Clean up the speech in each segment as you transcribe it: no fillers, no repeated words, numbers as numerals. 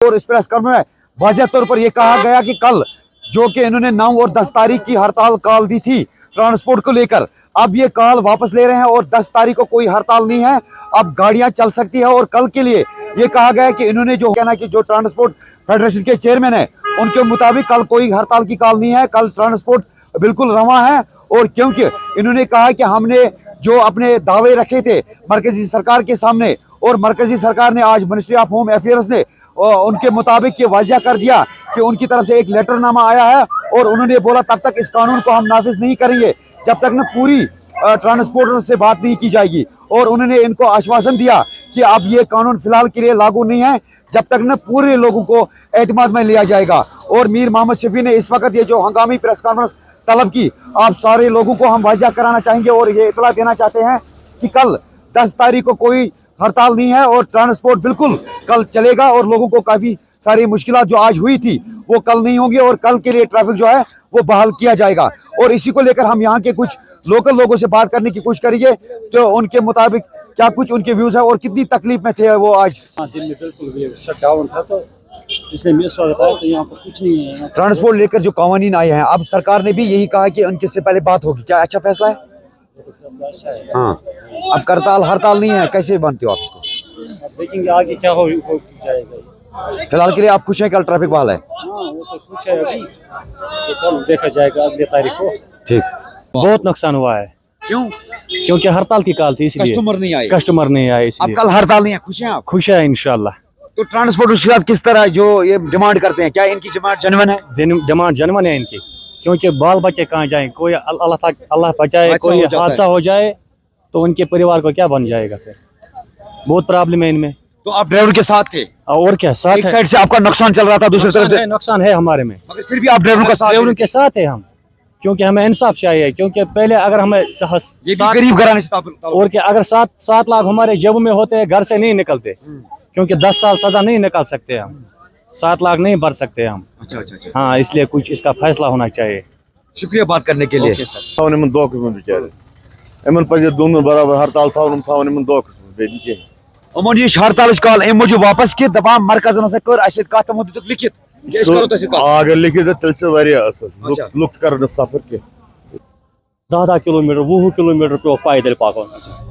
और इस press conference में वाज़ह तौर पर यह कहा गया कि कल जो कि इन्होंने 9 और 10 तारीख की हड़ताल कॉल दी थी ट्रांसपोर्ट को लेकर, अब ये कॉल वापस ले रहे हैं और 10 तारीख को कोई हड़ताल नहीं है, अब गाड़ियां चल सकती है। और कल के लिए ये कहा गया कि इन्होंने जो कहना कि जो ट्रांसपोर्ट फेडरेशन के चेयरमैन है उनके मुताबिक कल कोई हड़ताल की कॉल नहीं है, कल ट्रांसपोर्ट बिल्कुल रवां है। और क्योंकि इन्होंने कहा कि हमने जो अपने दावे रखे थे मरकजी सरकार के सामने और मरकजी सरकार ने आज मिनिस्ट्री ऑफ होम अफेयर्स ने उनके मुताबिक ये वाज़ह कर दिया कि उनकी तरफ से एक लेटरनामा आया है और उन्होंने बोला तब तक इस कानून को हम नाफिज नहीं करेंगे जब तक न पूरी ट्रांसपोर्टर से बात नहीं की जाएगी। और उन्होंने इनको आश्वासन दिया कि अब ये कानून फिलहाल के लिए लागू नहीं है जब तक न पूरे लोगों को एतमाद में लिया जाएगा। और मीर मोहम्मद शफी ने इस वक्त ये जो हंगामी प्रेस कॉन्फ्रेंस तलब की, आप सारे लोगों को हम वाज़ह कराना चाहेंगे और ये इतला देना चाहते हैं कि कल 10 तारीख को कोई हड़ताल नहीं है और ट्रांसपोर्ट बिल्कुल कल चलेगा और लोगों को काफ़ी सारी मुश्किलात जो आज हुई थी वो कल नहीं होंगी और कल के लिए ट्रैफिक जो है वो बहाल किया जाएगा। और इसी को लेकर हम यहाँ के कुछ लोकल लोगों से बात करने की कोशिश करेंगे तो उनके मुताबिक क्या कुछ उनके व्यूज़ है और कितनी तकलीफ में थे वो आज। दिन में बिल्कुल शट डाउन था तो इसलिए मैं इस वक्त आया तो यहाँ पर कुछ नहीं है। ट्रांसपोर्ट लेकर जो कानून आए हैं, अब सरकार ने भी यही कहा कि उनके से पहले बात होगी, क्या अच्छा फैसला है? अच्छा है। हाँ, अब करताल हड़ताल नहीं है, कैसे बनते हो आप इसको? अब देखेंगे आगे क्या हो जाएगा। फिलहाल के लिए आप खुश हैं कल ट्रैफिक बहाल है? हाँ वो तो कुछ है अभी, तो कल देखा जाएगा अगले तारीख को। ठीक। बहुत नुकसान हुआ है। क्यों? क्योंकि हड़ताल की कॉल थी इसलिए कस्टमर नहीं आए इसलिए। अब कल हड़ताल नहीं है, खुश हैं आप? खुश है इंशाल्लाह। तो ट्रांसपोर्ट उसके साथ किस तरह जो ये डिमांड करते हैं, क्या इनकी डिमांड जेन्युइन है? डिमांड जनवन है इनकी, क्योंकि बाल बच्चे कहाँ जाए, कोई अल्लाह बचाए कोई हादसा हो जाए तो उनके परिवार को क्या बन जाएगा, फिर बहुत प्रॉब्लम है इनमें। तो आप ड्राइवर के साथ थे और क्या साथ एक है, साइड से आपका नुकसान चल रहा था, दूसरी तरफ नुकसान है हमारे में, मगर फिर भी आप ड्राइवर के साथ है हम, क्योंकि हमें इंसाफ चाहिए। क्योंकि पहले अगर हमें ये भी गरीब घराने से और क्या अगर 7 लाख हमारे जेब में होते घर से नहीं निकलते, क्योंकि 10 साल सजा नहीं निकाल सकते हम, 7 लाख नहीं भर सकते हम। अच्छा। हाँ, इसलिए कुछ इसका फैसला होना चाहिए। शुक्रिया बात करने के लिए। दोनों बराबर हड़ताल था अमन ये हड़ताल कॉल अम मूजूब वापस कि दपान मरकजन कर कत लिखित अगर लिखित लुक कर सफर के 10 किलोमीटर 20 किलोमीटर पे पैदल पाको।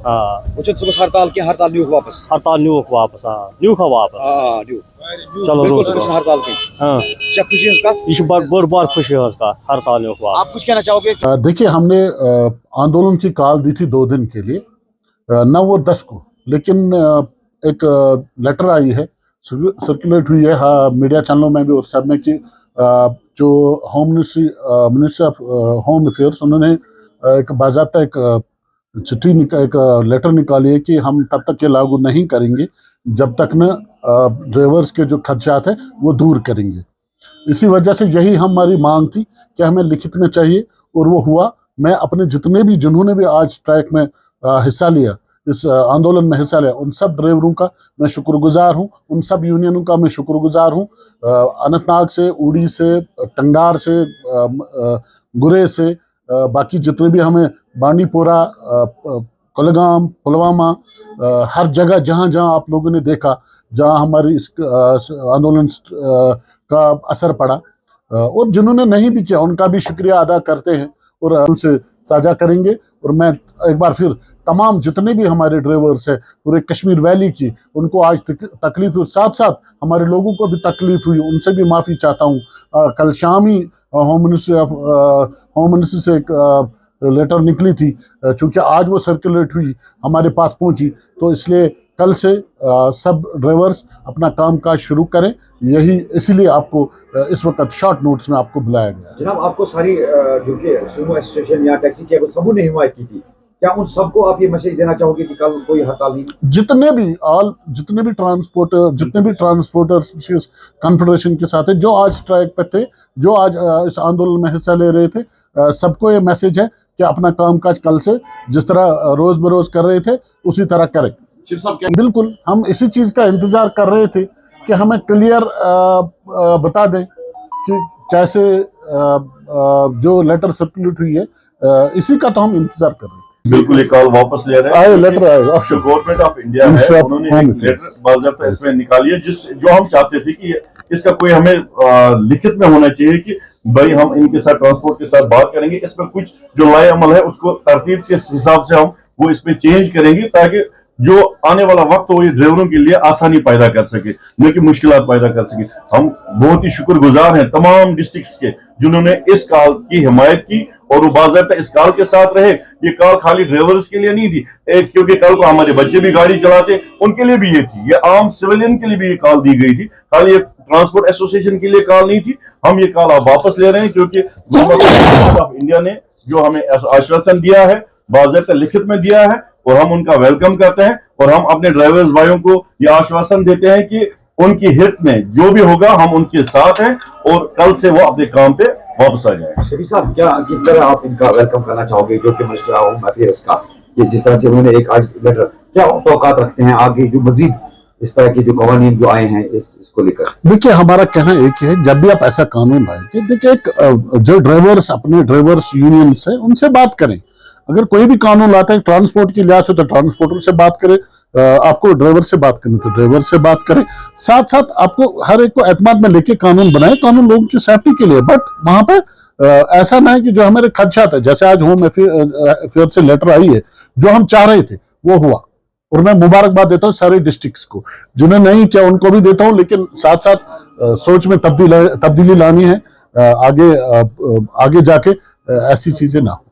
हाँ सुबह हड़ताल की हड़ताल न्यूक वापस न्यूक वापस। हाँ न्यूक वापस चलो हड़ताल की। हाँ क्या खुशी है उसका? ये बार खुशी है उसका हड़ताल न्यूक वापस। आप कुछ कहना चाहोगे? देखिए, हमने आंदोलन की कॉल दी थी 2 दिन के लिए 9 और 10 को, लेकिन एक लेटर आई है, सर्कुलेट हुई है मीडिया चैनलों में भी और सब में कि जो home ministry of home affairs उन्होंने एक बाज़ाब्ता एक चिट्ठी एक लेटर निकाली है कि हम तब तक ये लागू नहीं करेंगे जब तक न ड्राइवर्स के जो खर्चात है वो दूर करेंगे। इसी वजह से यही हमारी मांग थी कि हमें लिखित में चाहिए और वो हुआ। मैं अपने जिन्होंने भी आज स्ट्राइक में हिस्सा लिया, इस आंदोलन में हिस्सा लिया, उन सब ड्राइवरों का मैं शुक्रगुजार हूँ, उन सब यूनियनों का मैं शुक्रगुजार हूँ। अनंतनाग से, उड़ी से, टंगार से, गुरे से, बाकी जितने भी हमें बांडीपोरा, कुलगाम, पुलवामा, हर जगह जहाँ जहाँ आप लोगों ने देखा जहाँ हमारी इस आंदोलन का असर पड़ा, और जिन्होंने नहीं भी किया उनका भी शुक्रिया अदा करते हैं और उनसे साझा करेंगे। और मैं एक बार फिर तमाम जितने भी हमारे ड्राइवर्स हैं पूरे कश्मीर वैली की, उनको आज तकलीफ हुई, साथ साथ हमारे लोगों को भी तकलीफ हुई, उनसे भी माफ़ी चाहता हूँ। कल शाम ही होम मिनिस्ट्री से एक लेटर निकली थी, चूँकि आज वो सर्कुलेट हुई हमारे पास पहुँची, तो इसलिए कल से सब ड्राइवर्स अपना कामकाज शुरू करें। यही इसीलिए आपको इस वक्त शॉर्ट नोट्स में आपको बुलाया गया। जनाब, आपको सारी जो कि सुमो एसोसिएशन या टैक्सी की सबों ने हिमायत की थी, क्या उन सबको आप ये मैसेज देना चाहोगे कि कल कोई हड़ताल नहीं? जितने भी ट्रांसपोर्टर्स कॉन्फेडरेशन के साथ है जो आज स्ट्राइक पे थे, जो आज इस आंदोलन में हिस्सा ले रहे थे, सबको ये मैसेज है कि अपना कामकाज कल से जिस तरह रोज बरोज कर रहे थे उसी तरह करें। बिल्कुल, हम इसी चीज का इंतजार कर रहे थे कि हमें क्लियर बता दें कि कैसे जो लेटर सर्कुलेट हुई है, इसी का तो हम इंतजार कर रहे थे। बिल्कुल ये कॉल वापस ले रहे आए हैं। लेटर आएगा जो गवर्नमेंट ऑफ इंडिया है Ministry of उन्होंने Home एक Affairs. लेटर बाज़ाब्ता इसमें निकाली है, जो हम चाहते थे कि इसका कोई हमें लिखित में होना चाहिए कि भाई हम इनके साथ ट्रांसपोर्ट के साथ बात करेंगे, इसमें कुछ जो लाए अमल है उसको तरतीब के हिसाब से हम वो इसमें चेंज करेंगे ताकि जो आने वाला वक्त हो ये ड्राइवरों के लिए आसानी पैदा कर सके, न कि मुश्किलात पैदा कर सके। हम बहुत ही शुक्रगुजार हैं तमाम डिस्ट्रिक्ट्स के जिन्होंने इस कॉल की हिमायत की और वो बाज़ाब्ता इस कॉल के साथ रहे। ये कॉल खाली ड्राइवर्स के लिए नहीं थी, क्योंकि कल को हमारे बच्चे भी गाड़ी चलाते उनके लिए भी ये थी, ये आम सिविलियन के लिए भी ये कॉल दी गई थी, खाली ये ट्रांसपोर्ट एसोसिएशन के लिए कॉल नहीं थी। हम ये कॉल आप वापस ले रहे हैं क्योंकि गवर्नमेंट ऑफ इंडिया ने जो हमें आश्वासन दिया है बाज़ाब्ता लिखित में दिया है और हम उनका वेलकम करते हैं और हम अपने ड्राइवर्स भाइयों को ये आश्वासन देते हैं कि उनकी हित में जो भी होगा हम उनके साथ हैं और कल से वो अपने काम पे वापस आ जाए। शफीक साहब, क्या किस तरह आप इनका वेलकम करना चाहोगे जो कि मिनिस्टर ऑफ होम अफेयर्स का ये जिस तरह से उन्होंने एक आज लेटर, क्या तौकात रखते हैं आगे जो मजीद इस तरह के जो कवानीन जो आए हैं इसको लेकर? देखिए हमारा कहना एक है, जब भी आप ऐसा कानून लाएंगे, देखिए एक जो ड्राइवर्स अपने ड्राइवर्स यूनियन से उनसे बात करें। अगर कोई भी कानून लाते हैं ट्रांसपोर्ट की लिहाज से तो ट्रांसपोर्टर से बात करें, आपको ड्राइवर से बात करनी तो ड्राइवर से बात करें। साथ साथ आपको हर एक को एतमाद में लेके कानून बनाए, कानून लोगों की सेफ्टी के लिए। बट वहां पे ऐसा ना है कि जो हमारे खदशात है, जैसे आज होम अफेयर से लेटर आई है, जो हम चाह रहे थे वो हुआ और मैं मुबारकबाद देता हूँ सारे डिस्ट्रिक्ट्स को, जिन्हें नहीं किया उनको भी देता हूँ। लेकिन साथ साथ सोच में तब्दीली लानी है, आगे जाके ऐसी चीजें ना हो।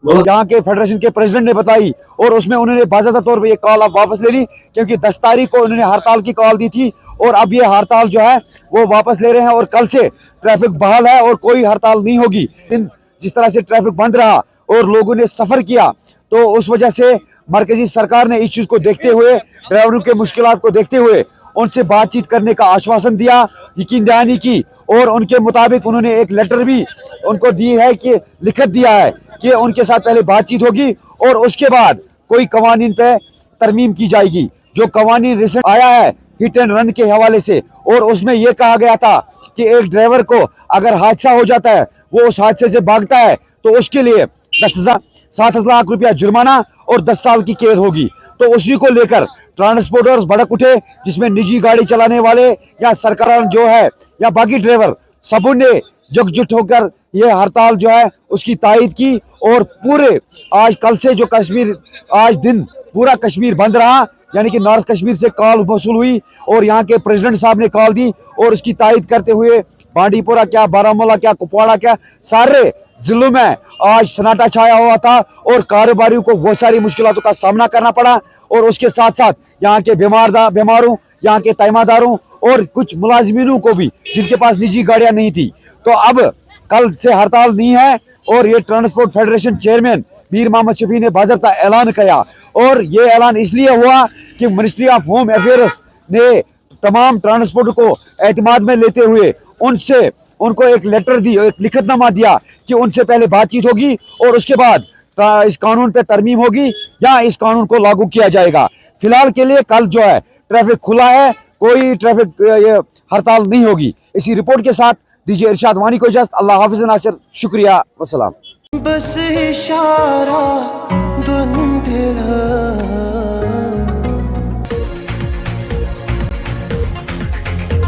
यहाँ के फेडरेशन के प्रेसिडेंट ने बताई और उसमें उन्होंने बाज़ाब्ता तौर पे ये कॉल आप वापस ले ली, क्योंकि 10 तारीख को उन्होंने हड़ताल की कॉल दी थी और अब ये हड़ताल जो है वो वापस ले रहे हैं और कल से ट्रैफिक बहाल है और कोई हड़ताल नहीं होगी। जिस तरह से ट्रैफिक बंद रहा और लोगों ने सफर किया, तो उस वजह से मरकजी सरकार ने इस चीज को देखते हुए, ड्राइवरों के मुश्किलात को देखते हुए उनसे बातचीत करने का आश्वासन दिया, यकीन दहानी की और उनके मुताबिक उन्होंने एक लेटर भी उनको दी है कि लिखित दिया है कि उनके साथ पहले बातचीत होगी और उसके बाद कोई कवानीन पे तरमीम की जाएगी। जो कवानीन रिसेंट आया है हिट एंड रन के हवाले से, और उसमें यह कहा गया था कि एक ड्राइवर को अगर हादसा हो जाता है, वो उस हादसे से भागता है, तो उसके लिए 7 लाख रुपया जुर्माना और 10 साल की कैद होगी। तो उसी को लेकर ट्रांसपोर्टर्स भड़क उठे, जिसमें निजी गाड़ी चलाने वाले या सरकार जो है या बाकी ड्राइवर सबों ने एकजुट होकर ये हड़ताल जो है उसकी तायद की। और पूरे आज कल से जो कश्मीर, आज दिन पूरा कश्मीर बंद रहा, यानी कि नॉर्थ कश्मीर से कॉल वसूल हुई और यहाँ के प्रेसिडेंट साहब ने कॉल दी और उसकी तायद करते हुए बांडीपोरा क्या, बारामूला क्या, कुपवाड़ा क्या, सारे जिलों में आज सन्नाटा छाया हुआ था और कारोबारियों को बहुत सारी मुश्किलों का सामना करना पड़ा। और उसके साथ साथ यहाँ के बीमारों, यहाँ के तैमादारों और कुछ मुलाजिमीनों को भी जिनके पास निजी गाड़ियां नहीं थी। तो अब कल से हड़ताल नहीं है और ये transport federation chairman Mir Mohammad Shafi ने बाज़ाब्ता ऐलान किया और ये ऐलान इसलिए हुआ कि मिनिस्ट्री ऑफ होम अफेयर्स ने तमाम ट्रांसपोर्ट को एतमाद में लेते हुए उनको एक लेटर दी, एक लिखितनामा दिया कि उनसे पहले बातचीत होगी और उसके बाद इस कानून पे तरमीम होगी या इस कानून को लागू किया जाएगा। फिलहाल के लिए कल जो है ट्रैफिक खुला है, कोई ट्रैफिक हड़ताल नहीं होगी। इसी रिपोर्ट के साथ दीजिए इरशाद वानी को इजाज़त। अल्लाह हाफिज़ नासिर, शुक्रिया, वसलाम। बस इशारा धुंधला